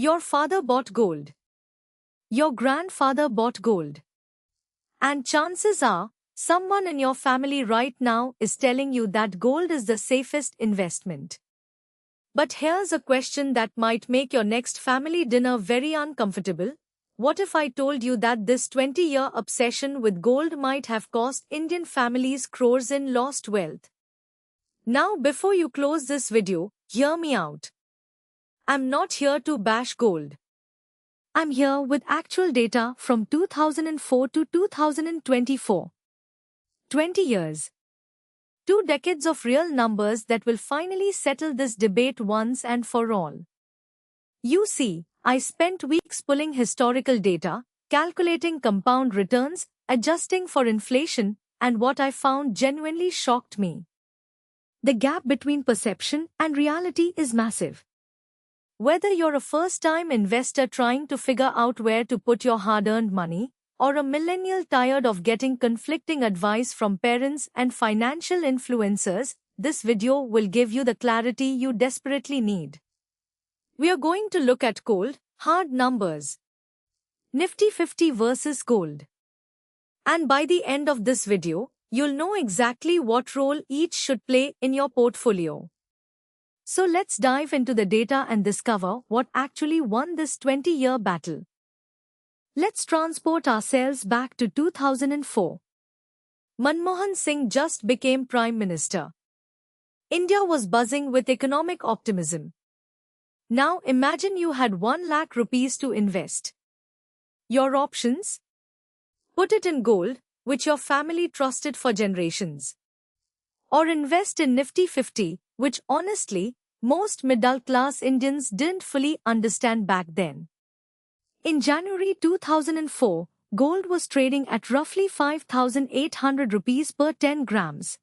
Your father bought gold. Your grandfather bought gold. And chances are, someone in your family right now is telling you that gold is the safest investment. But here's a question that might make your next family dinner very uncomfortable. What if I told you that this 20-year obsession with gold might have cost Indian families crores in lost wealth? Now, before you close this video, hear me out. I'm not here to bash gold. I'm here with actual data from 2004 to 2024. 20 years. 2 decades of real numbers that will finally settle this debate once and for all. You see, I spent weeks pulling historical data, calculating compound returns, adjusting for inflation, and what I found genuinely shocked me. The gap between perception and reality is massive. Whether you're a first-time investor trying to figure out where to put your hard-earned money, or a millennial tired of getting conflicting advice from parents and financial influencers, this video will give you the clarity you desperately need. We are going to look at gold, hard numbers. Nifty 50 versus gold. And by the end of this video, you'll know exactly what role each should play in your portfolio. So let's dive into the data and discover what actually won this 20-year battle. Let's transport ourselves back to 2004. Manmohan Singh just became Prime Minister. India was buzzing with economic optimism. Now imagine you had 1 lakh rupees to invest. Your options? Put it in gold, which your family trusted for generations. Or invest in Nifty 50, which honestly, most middle-class Indians didn't fully understand back then. In January 2004, gold was trading at roughly 5,800 rupees per 10 grams.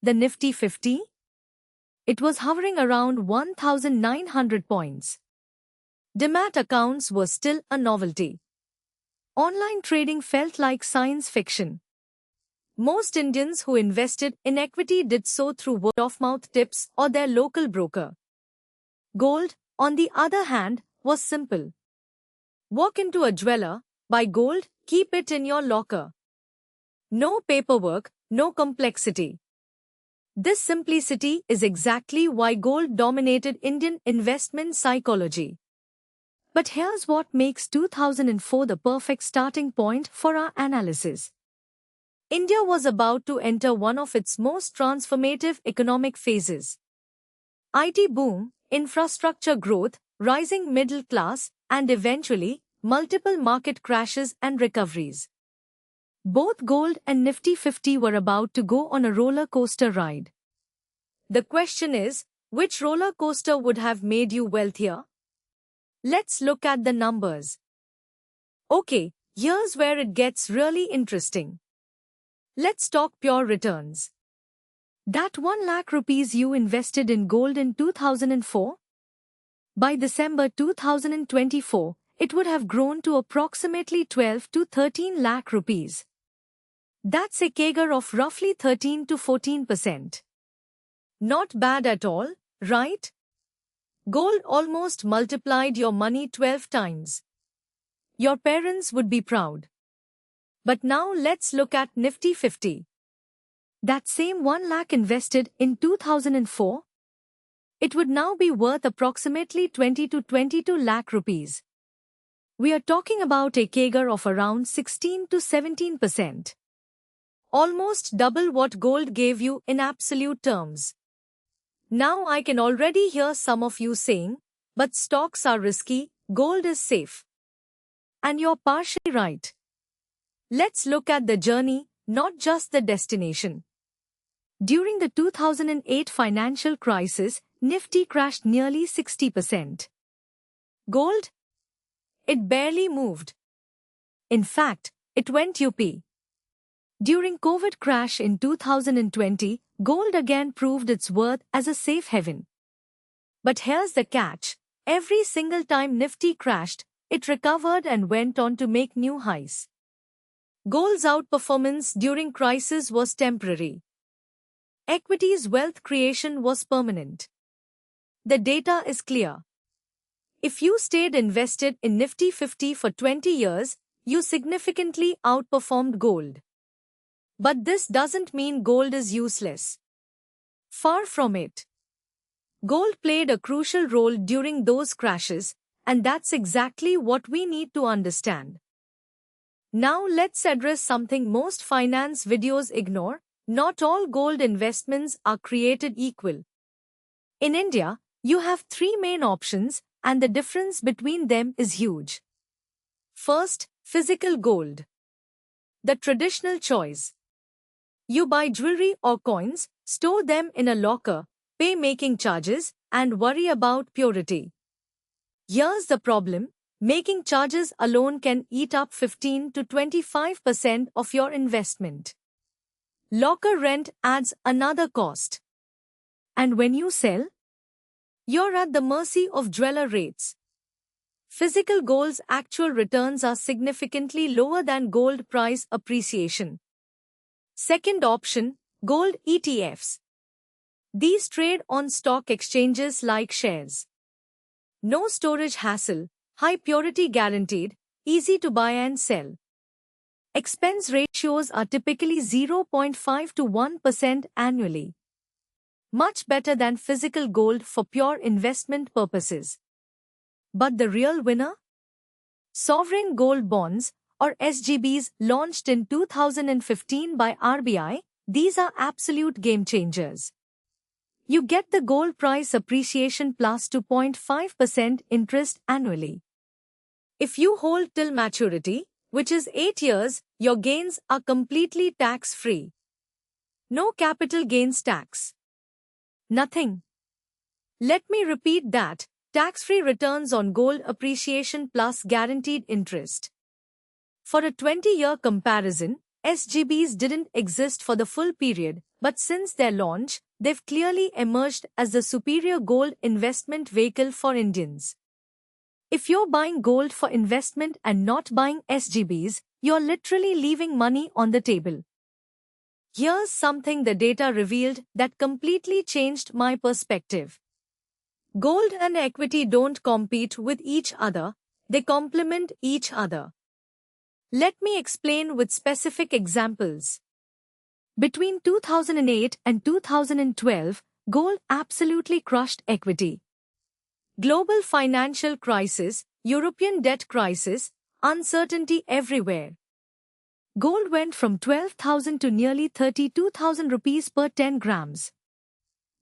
The Nifty 50? It was hovering around 1,900 points. Demat accounts were still a novelty. Online trading felt like science fiction. Most Indians who invested in equity did so through word-of-mouth tips or their local broker. Gold, on the other hand, was simple. Walk into a jeweler, buy gold, keep it in your locker. No paperwork, no complexity. This simplicity is exactly why gold dominated Indian investment psychology. But here's what makes 2004 the perfect starting point for our analysis. India was about to enter one of its most transformative economic phases. IT boom, infrastructure growth, rising middle class, and eventually, multiple market crashes and recoveries. Both gold and Nifty 50 were about to go on a roller coaster ride. The question is, which roller coaster would have made you wealthier? Let's look at the numbers. Okay, here's where it gets really interesting. Let's talk pure returns. That 1 lakh rupees you invested in gold in 2004? By December 2024, it would have grown to approximately 12 to 13 lakh rupees. That's a CAGR of roughly 13 to 14%. Not bad at all, right? Gold almost multiplied your money 12 times. Your parents would be proud. But now let's look at Nifty 50. That same 1 lakh invested in 2004? It would now be worth approximately 20 to 22 lakh rupees. We are talking about a CAGR of around 16 to 17%. Almost double what gold gave you in absolute terms. Now I can already hear some of you saying, but stocks are risky, gold is safe. And you're partially right. Let's look at the journey, not just the destination. During the 2008 financial crisis, Nifty crashed nearly 60%. Gold? It barely moved. In fact, it went up. During COVID crash in 2020, gold again proved its worth as a safe haven. But here's the catch. Every single time Nifty crashed, it recovered and went on to make new highs. Gold's outperformance during crisis was temporary. Equities wealth creation was permanent. The data is clear. If you stayed invested in Nifty 50 for 20 years, you significantly outperformed gold. But this doesn't mean gold is useless. Far from it. Gold played a crucial role during those crashes, and that's exactly what we need to understand. Now let's address something most finance videos ignore. Not all gold investments are created equal. In India, you have three main options, and the difference between them is huge. First, physical gold. The traditional choice. You buy jewelry or coins, store them in a locker, pay making charges, and worry about purity. Here's the problem. Making charges alone can eat up 15 to 25% of your investment. Locker rent adds another cost. And when you sell, you're at the mercy of jeweler rates. Physical gold's actual returns are significantly lower than gold price appreciation. Second option, gold ETFs. These trade on stock exchanges like shares. No storage hassle, high purity guaranteed, easy to buy and sell. Expense ratios are typically 0.5 to 1% annually. Much better than physical gold for pure investment purposes. But the real winner? Sovereign gold bonds, or SGBs, launched in 2015 by RBI, these are absolute game changers. You get the gold price appreciation plus 2.5% interest annually. If you hold till maturity, which is 8 years, your gains are completely tax-free. No capital gains tax. Nothing. Let me repeat that. Tax-free returns on gold appreciation plus guaranteed interest. For a 20-year comparison, SGBs didn't exist for the full period, but since their launch, they've clearly emerged as the superior gold investment vehicle for Indians. If you're buying gold for investment and not buying SGBs, you're literally leaving money on the table. Here's something the data revealed that completely changed my perspective. Gold and equity don't compete with each other, they complement each other. Let me explain with specific examples. Between 2008 and 2012, gold absolutely crushed equity. Global financial crisis, European debt crisis, uncertainty everywhere. Gold went from 12,000 to nearly 32,000 rupees per 10 grams.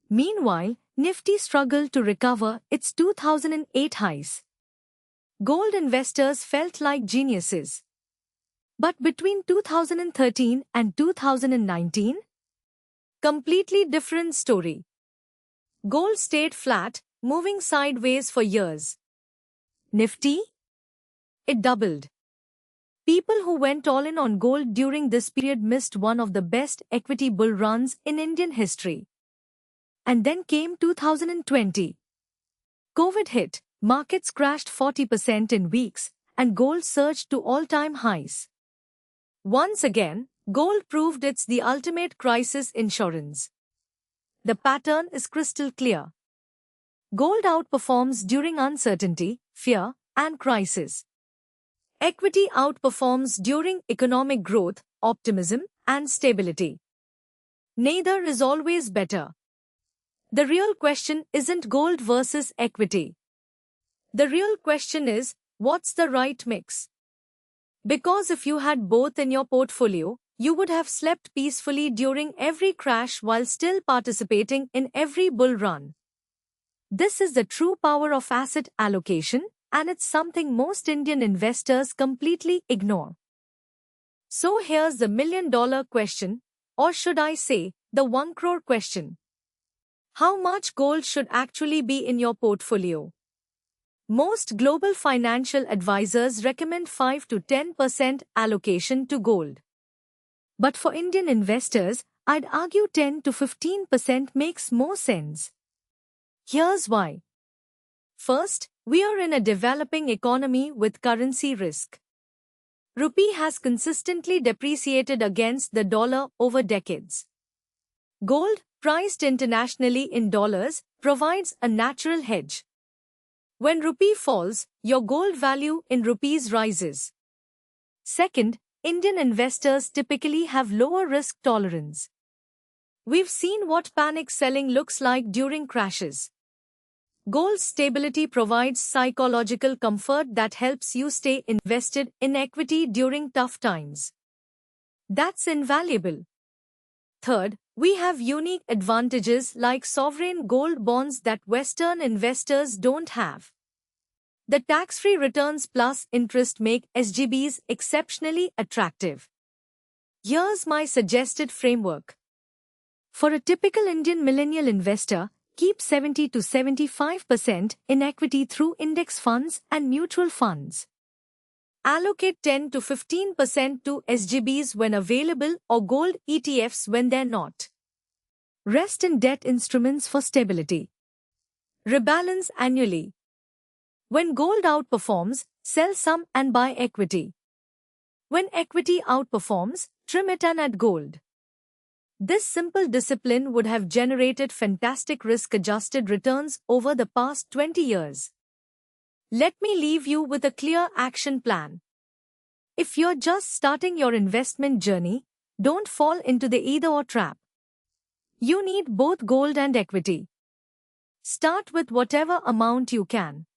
Meanwhile, Nifty struggled to recover its 2008 highs. Gold investors felt like geniuses. But between 2013 and 2019, completely different story. Gold stayed flat, moving sideways for years. Nifty? It doubled. People who went all in on gold during this period missed one of the best equity bull runs in Indian history. And then came 2020. COVID hit, markets crashed 40% in weeks, and gold surged to all-time highs. Once again, gold proved it's the ultimate crisis insurance. The pattern is crystal clear. Gold outperforms during uncertainty, fear, and crisis. Equity outperforms during economic growth, optimism, and stability. Neither is always better. The real question isn't gold versus equity. The real question is, what's the right mix? Because if you had both in your portfolio, you would have slept peacefully during every crash while still participating in every bull run. This is the true power of asset allocation, and it's something most Indian investors completely ignore. So here's the million-dollar question, or should I say, the 1 crore question. How much gold should actually be in your portfolio? Most global financial advisors recommend 5 to 10% allocation to gold. But for Indian investors, I'd argue 10 to 15% makes more sense. Here's why. First, we are in a developing economy with currency risk. Rupee has consistently depreciated against the dollar over decades. Gold, priced internationally in dollars, provides a natural hedge. When rupee falls, your gold value in rupees rises. Second, Indian investors typically have lower risk tolerance. We've seen what panic selling looks like during crashes. Gold's stability provides psychological comfort that helps you stay invested in equity during tough times. That's invaluable. Third, we have unique advantages like sovereign gold bonds that Western investors don't have. The tax-free returns plus interest make SGBs exceptionally attractive. Here's my suggested framework. For a typical Indian millennial investor, keep 70 to 75% in equity through index funds and mutual funds. Allocate 10 to 15% to SGBs when available or gold ETFs when they're not. Rest in debt instruments for stability. Rebalance annually. When gold outperforms, sell some and buy equity. When equity outperforms, trim it and add gold. This simple discipline would have generated fantastic risk-adjusted returns over the past 20 years. Let me leave you with a clear action plan. If you're just starting your investment journey, don't fall into the either-or trap. You need both gold and equity. Start with whatever amount you can.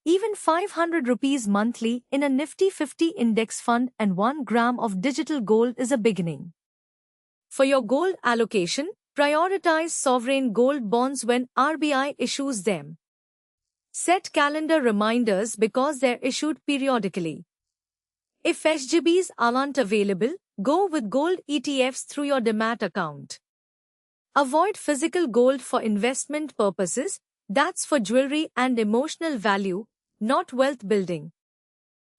Even 500 rupees monthly in a Nifty 50 index fund and 1 gram of digital gold is a beginning. For your gold allocation, prioritize sovereign gold bonds when RBI issues them. Set calendar reminders because they're issued periodically. If SGBs aren't available, go with gold ETFs through your Demat account. Avoid physical gold for investment purposes, that's for jewelry and emotional value, not wealth building.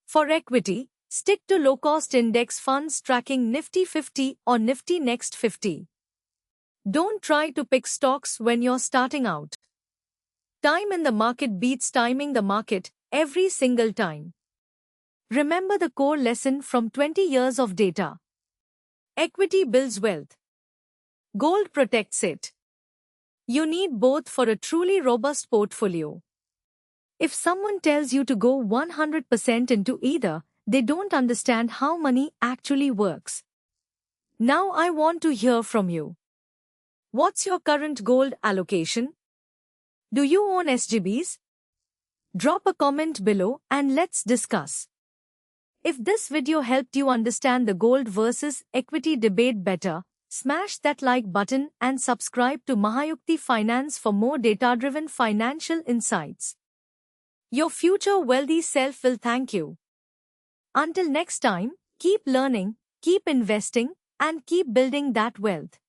For equity, stick to low-cost index funds tracking Nifty 50 or Nifty Next 50. Don't try to pick stocks when you're starting out. Time in the market beats timing the market every single time. Remember the core lesson from 20 years of data. Equity builds wealth. Gold protects it. You need both for a truly robust portfolio. If someone tells you to go 100% into either, they don't understand how money actually works. Now I want to hear from you. What's your current gold allocation? Do you own SGBs? Drop a comment below and let's discuss. If this video helped you understand the gold versus equity debate better, smash that like button and subscribe to Mahayukti Finance for more data-driven financial insights. Your future wealthy self will thank you. Until next time, keep learning, keep investing, and keep building that wealth.